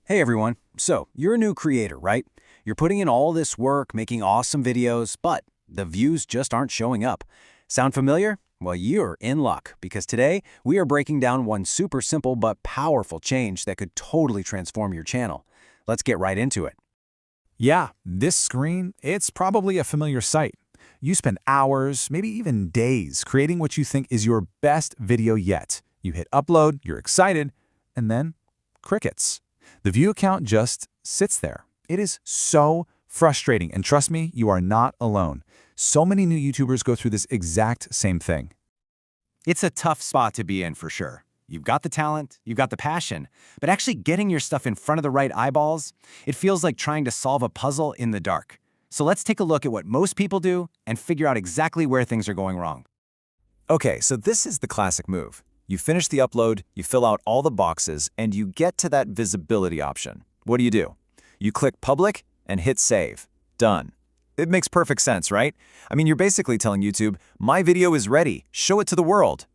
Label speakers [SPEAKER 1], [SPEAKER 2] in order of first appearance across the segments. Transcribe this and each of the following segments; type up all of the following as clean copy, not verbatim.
[SPEAKER 1] Hey everyone, so you're a new creator, right? You're putting in all this work, making awesome videos, but the views just aren't showing up. Sound familiar? Well, you're in luck, because today we are breaking down one super simple but powerful change that could totally transform your channel. Let's get right into it.
[SPEAKER 2] Yeah, this screen, it's probably a familiar sight. You spend hours, maybe even days, creating what you think is your best video yet. You hit upload, you're excited, and then crickets. The view count just sits there. It is so frustrating, and trust me, you are not alone. So many new YouTubers go through this exact same thing.
[SPEAKER 3] It's a tough spot to be in for sure. You've got the talent, you've got the passion, but actually getting your stuff in front of the right eyeballs, it feels like trying to solve a puzzle in the dark. So let's take a look at what most people do and figure out exactly where things are going wrong.
[SPEAKER 1] Okay, so this is the classic move. You finish the upload, you fill out all the boxes, and you get to that visibility option. What do? You click public and hit save. Done. It makes perfect sense, right? I mean, you're basically telling YouTube, my video is ready, show it to the world.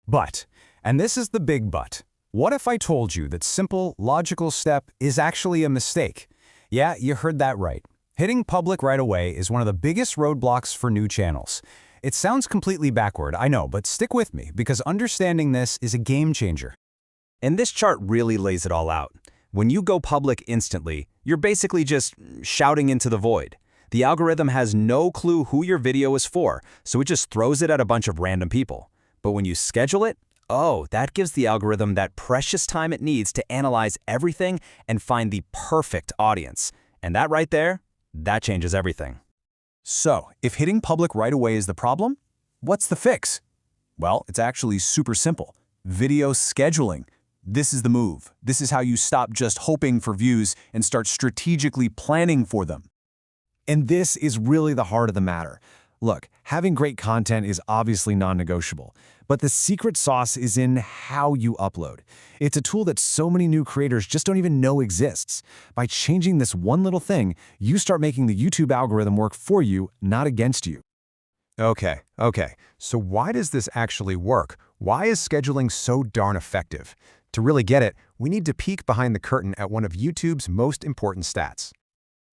[SPEAKER 2] But, and this is the big but, what if I told you that simple, logical step is actually a mistake? Yeah, you heard that right. Hitting public right away is one of the biggest roadblocks for new channels. It sounds completely backward, I know, but stick with me, because understanding this is a game changer.
[SPEAKER 1] And this chart really lays it all out. When you go public instantly, you're basically just shouting into the void. The algorithm has no clue who your video is for, so it just throws it at a bunch of random people. But when you schedule it, oh, that gives the algorithm that precious time it needs to analyze everything and find the perfect audience. And that right there, that changes everything.
[SPEAKER 2] So, if hitting public right away is the problem, what's the fix? Well, it's actually super simple. Video scheduling. This is the move. This is how you stop just hoping for views and start strategically planning for them. And this is really the heart of the matter. Look, having great content is obviously non-negotiable, but the secret sauce is in how you upload. It's a tool that so many new creators just don't even know exists. By changing this one little thing, you start making the YouTube algorithm work for you, not against you. Okay, so why does this actually work? Why is scheduling so darn effective? To really get it, we need to peek behind the curtain at one of YouTube's most important stats.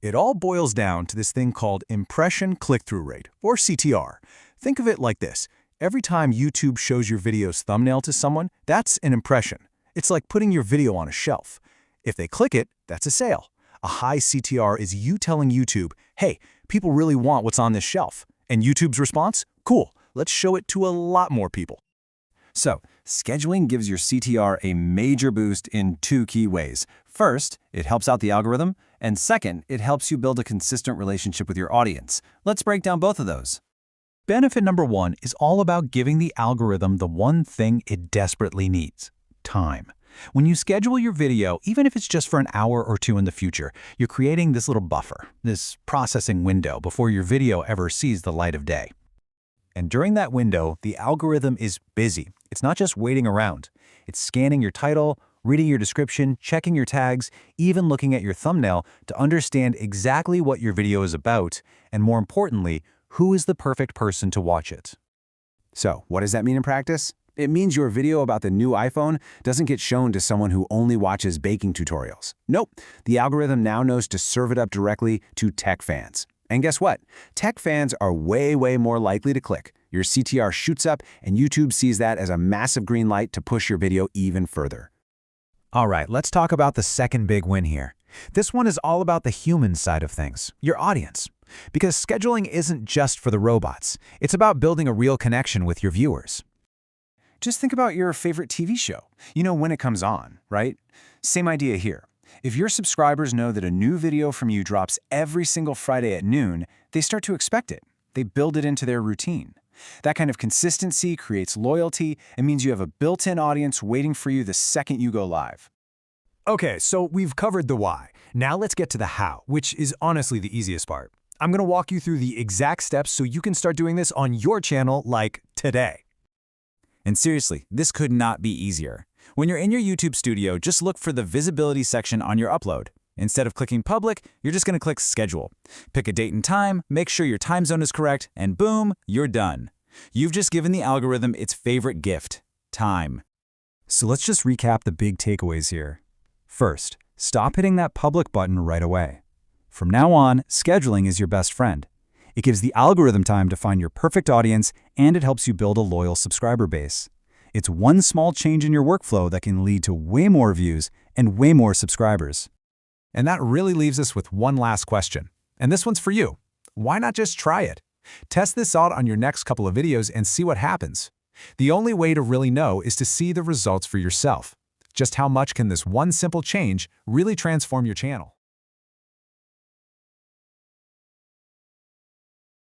[SPEAKER 2] It all boils down to this thing called impression click-through rate, or CTR. Think of it like this. Every time YouTube shows your video's thumbnail to someone, that's an impression. It's like putting your video on a shelf. If they click it, that's a sale. A high CTR is you telling YouTube, hey, people really want what's on this shelf. And YouTube's response? Cool, let's show it to a lot more people.
[SPEAKER 1] So, scheduling gives your CTR a major boost in two key ways. First, it helps out the algorithm, and second, it helps you build a consistent relationship with your audience. Let's break down both of those.
[SPEAKER 2] Benefit number one is all about giving the algorithm the one thing it desperately needs: time. When you schedule your video, even if it's just for an hour or two in the future, you're creating this little buffer, this processing window before your video ever sees the light of day. And during that window, the algorithm is busy. It's not just waiting around. It's scanning your title, reading your description, checking your tags, even looking at your thumbnail to understand exactly what your video is about, and more importantly, who is the perfect person to watch it.
[SPEAKER 1] So, what does that mean in practice? It means your video about the new iPhone doesn't get shown to someone who only watches baking tutorials. Nope, the algorithm now knows to serve it up directly to tech fans. And guess what? Tech fans are way more likely to click. Your CTR shoots up, and YouTube sees that as a massive green light to push your video even further.
[SPEAKER 2] All right, let's talk about the second big win here. This one is all about the human side of things, your audience. Because scheduling isn't just for the robots. It's about building a real connection with your viewers.
[SPEAKER 1] Just think about your favorite TV show. You know when it comes on, right? Same idea here. If your subscribers know that a new video from you drops every single Friday at noon, they start to expect it. They build it into their routine. That kind of consistency creates loyalty and means you have a built-in audience waiting for you the second you go live.
[SPEAKER 2] Okay, so we've covered the why. Now let's get to the how, which is honestly the easiest part. I'm going to walk you through the exact steps so you can start doing this on your channel like today.
[SPEAKER 1] And seriously, this could not be easier. When you're in your YouTube studio, just look for the visibility section on your upload. Instead of clicking public, you're just going to click schedule. Pick a date and time, make sure your time zone is correct, and boom, you're done. You've just given the algorithm its favorite gift, time.
[SPEAKER 2] So let's just recap the big takeaways here. First,
[SPEAKER 1] Stop hitting that public button right away. From now on, scheduling is your best friend. It gives the algorithm time to find your perfect audience, and it helps you build a loyal subscriber base. It's one small change in your workflow that can lead to way more views and way more subscribers.
[SPEAKER 2] And that really leaves us with one last question. And this one's for you. Why not just try it? Test this out on your next couple of videos and see what happens. The only way to really know is to see the results for yourself. Just how much can this one simple change really transform your channel?